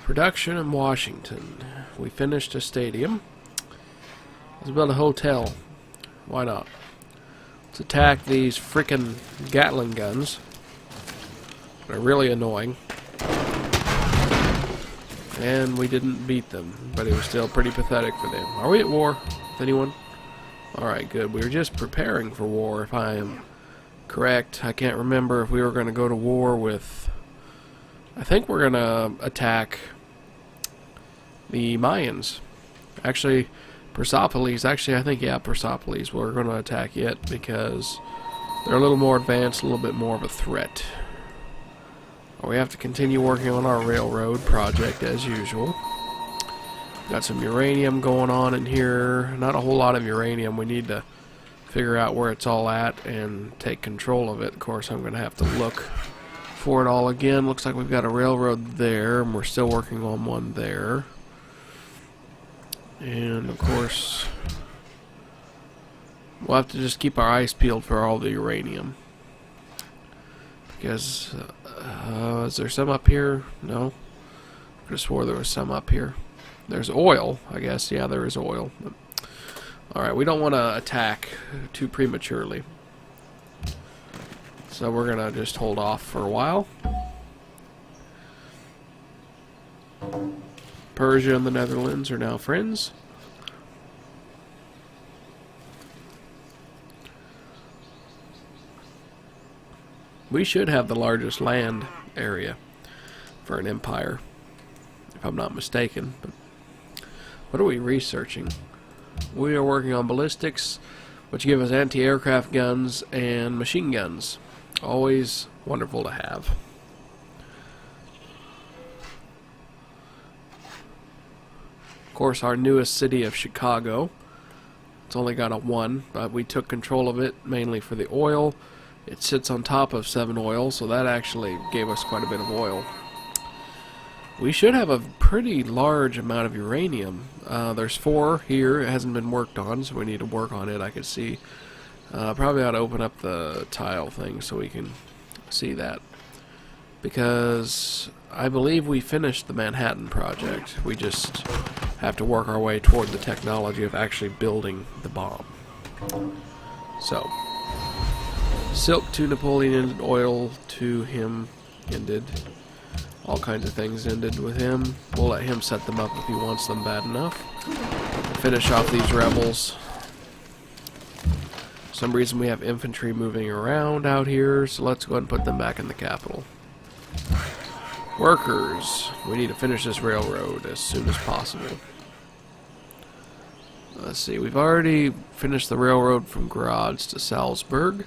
Production in Washington. We finished a stadium. Let's build a hotel. Why not? Let's attack these frickin' Gatling guns. They're really annoying. And we didn't beat them, but it was still pretty pathetic for them. Are we at war with anyone? Alright, good. We were just preparing for war, if I am correct. I can't remember if we were going to go to war with... I think we're going to attack the Mayans. Actually, Persepolis. Actually, I think, yeah, Persepolis we're going to attack yet because they're a little more advanced, a little bit more of a threat. We have to continue working on our railroad project as usual. Got some uranium going on in here. Not a whole lot of uranium. We need to figure out where it's all at and take control of it. Of course, I'm going to have to look for it all again. Looks like we've got a railroad there, and we're still working on one there. And, of course, we'll have to just keep our eyes peeled for all the uranium. Because, is there some up here? No. I could have swore there was some up here. There's oil, I guess. Yeah, there is oil. Alright, we don't want to attack too prematurely. So we're going to just hold off for a while. Persia and the Netherlands are now friends. We should have the largest land area for an empire, if I'm not mistaken. But what are we researching? We are working on ballistics, which give us anti-aircraft guns and machine guns. Always wonderful to have. Of course, our newest city of Chicago. It's only got a 1, but we took control of it mainly for the oil. It sits on top of 7 Oil, so that actually gave us quite a bit of oil. We should have a pretty large amount of uranium. There's 4 here. It hasn't been worked on, so we need to work on it. I could see. Probably ought to open up the tile thing so we can see that. Because I believe we finished the Manhattan Project. We just have to work our way toward the technology of actually building the bomb. So, silk to Napoleon ended, oil to him ended. All kinds of things ended with him. We'll let him set them up if he wants them bad enough. Finish off these rebels. For some reason we have infantry moving around out here, so let's go ahead and put them back in the capital. Workers. We need to finish this railroad as soon as possible. Let's see, we've already finished the railroad from Graz to Salzburg.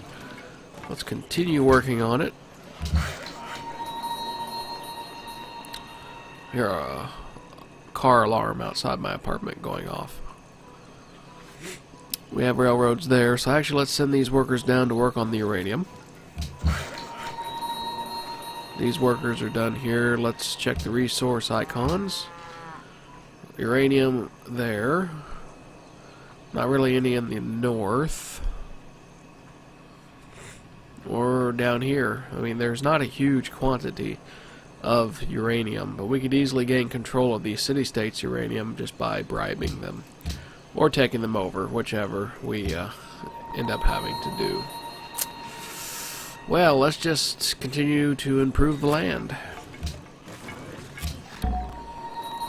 Let's continue working on it. Hear a car alarm outside my apartment going off. We have railroads there, so actually let's send these workers down to work on the uranium. These workers are done here. Let's check the resource icons. Uranium there. Not really any in the north. Or down here. I mean, there's not a huge quantity of uranium, but we could easily gain control of these city-states' uranium just by bribing them. Or taking them over, whichever we end up having to do. Well, let's just continue to improve the land.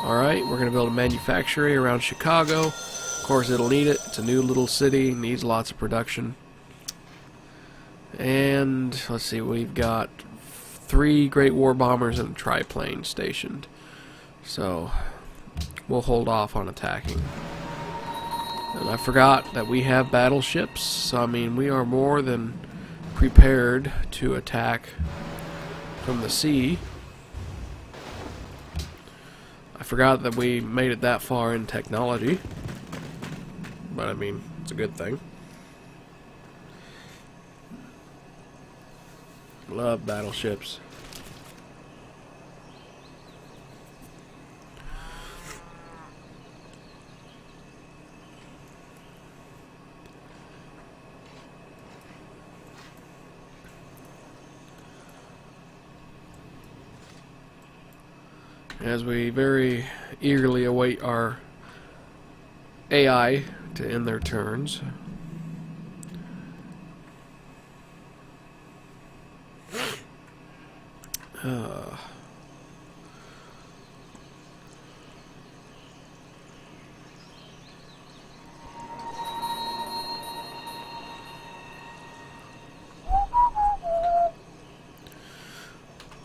Alright, we're going to build a manufactory around Chicago. Of course, it'll need it. It's a new little city, needs lots of production. And, let's see, we've got 3 Great War bombers and a triplane stationed. So, we'll hold off on attacking. And I forgot that we have battleships, so I mean, we are more than prepared to attack from the sea. I forgot that we made it that far in technology, but I mean, it's a good thing. Love battleships. as we very eagerly await our AI to end their turns.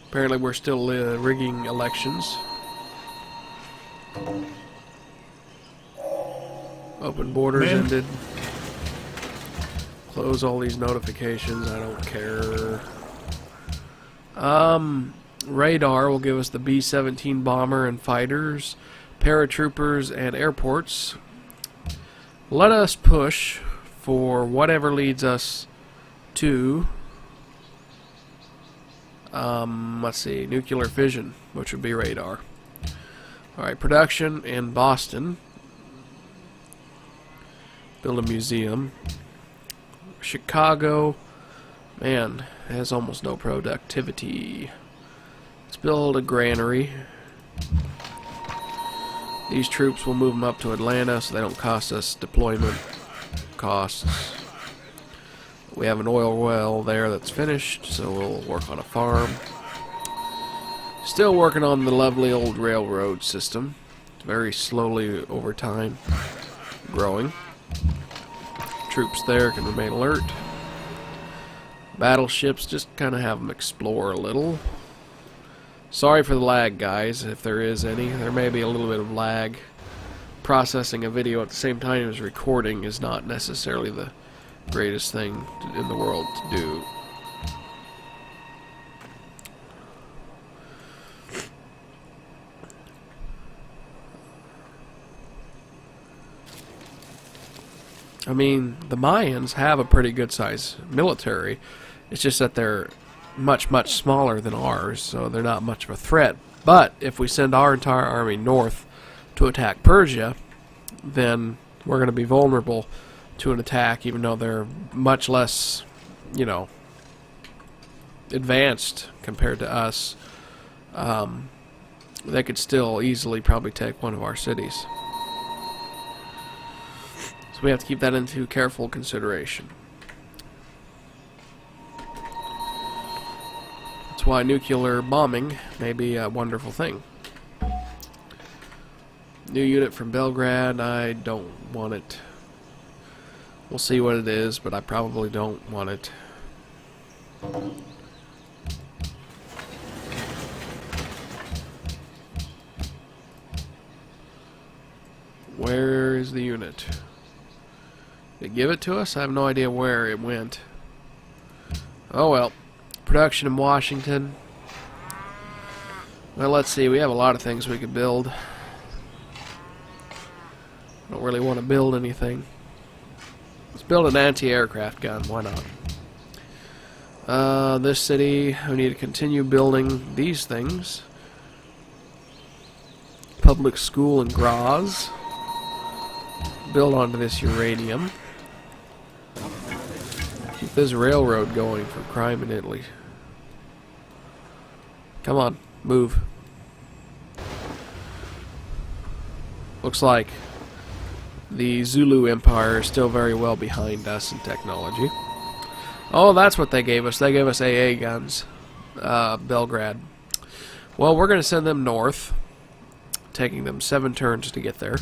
Apparently we're still rigging elections. Open borders ended. Close all these notifications, I don't care. Radar will give us the B-17 bomber and fighters, paratroopers, and airports. Let us push for whatever leads us to let's see, nuclear fission, which would be radar. Alright, production in Boston. Build a museum. Chicago, man, has almost no productivity. Let's build a granary. These troops will move them up to Atlanta so they don't cost us deployment costs. We have an oil well there that's finished, so we'll work on a farm. Still working on the lovely old railroad system. Very slowly over time growing. Troops there can remain alert. Battleships, just kind of have them explore a little. Sorry for the lag, guys, if there is any. There may be a little bit of lag. Processing a video at the same time as recording is not necessarily the greatest thing in the world to do. I mean, the Mayans have a pretty good size military. It's just that they're much, much smaller than ours, so they're not much of a threat. But if we send our entire army north to attack Persia, then we're going to be vulnerable to an attack, even though they're much less, you know, advanced compared to us. They could still easily probably take one of our cities. So we have to keep that into careful consideration. That's why nuclear bombing may be a wonderful thing. New unit from Belgrade, I don't want it. We'll see what it is, but I probably don't want it. Where is the unit? Did it give it to us? I have no idea where it went. Oh well. Production in Washington. Well, let's see. We have a lot of things we could build. Don't really want to build anything. Let's build an anti-aircraft gun. Why not? This city, we need to continue building these things. Public school in Graz. Build onto this uranium. Keep this railroad going for crime in Italy. Come on, move. Looks like the Zulu Empire is still very well behind us in technology. Oh, that's what they gave us. They gave us AA guns. Belgrade. Well, we're going to send them north. Taking them 7 turns to get there.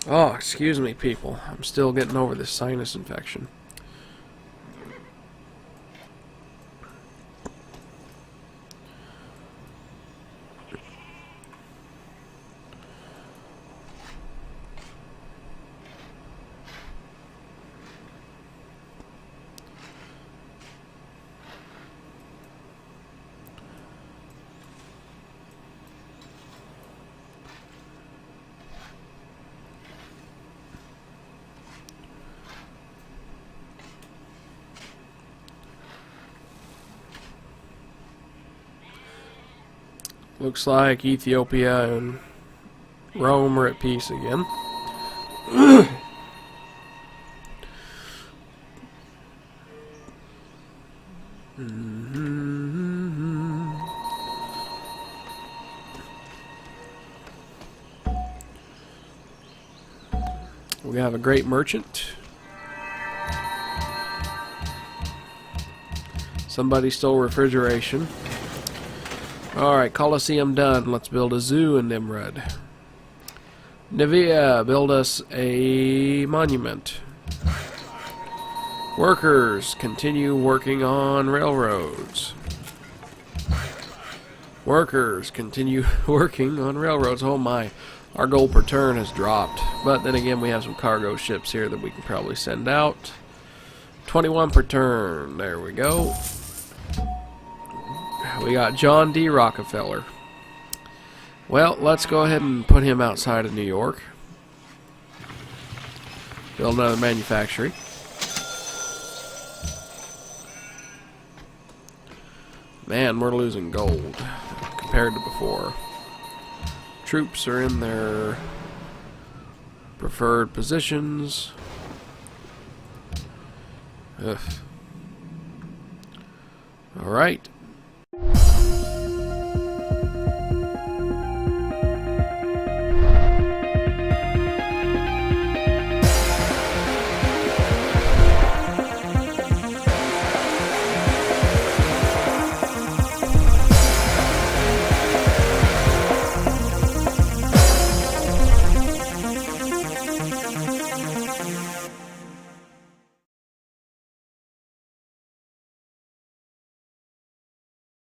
Oh, excuse me, people. I'm still getting over this sinus infection. Looks like Ethiopia and Rome are at peace again. We have a great merchant. Somebody stole refrigeration. Alright, Colosseum done. Let's build a zoo in Nimrud. Nivea, build us a monument. Workers, continue working on railroads. Workers, continue working on railroads. Oh my, our gold per turn has dropped. But then again, we have some cargo ships here that we can probably send out. 21 per turn. There we go. We got John D. Rockefeller. Well, let's go ahead and put him outside of New York. Build another manufactory. Man, we're losing gold compared to before. Troops are in their preferred positions. Ugh. Alright.